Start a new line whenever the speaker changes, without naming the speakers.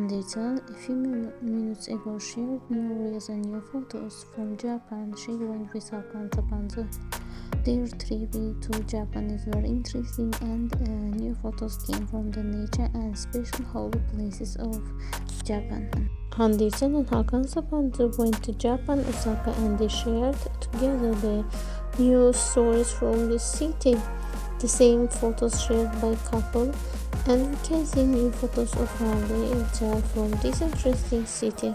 Hande a few minutes ago shared new reels and new photos from Japan. She went with Hakan Sapanci. Their trip to Japan is very interesting, and new photos came from the nature and special holy places of Japan. Hande and Hakan Sapanci went to Japan, Osaka, and they shared together the new stories from the city. The same photos shared by couple, and we can see new photos of Hande and Ercel'S from this interesting city.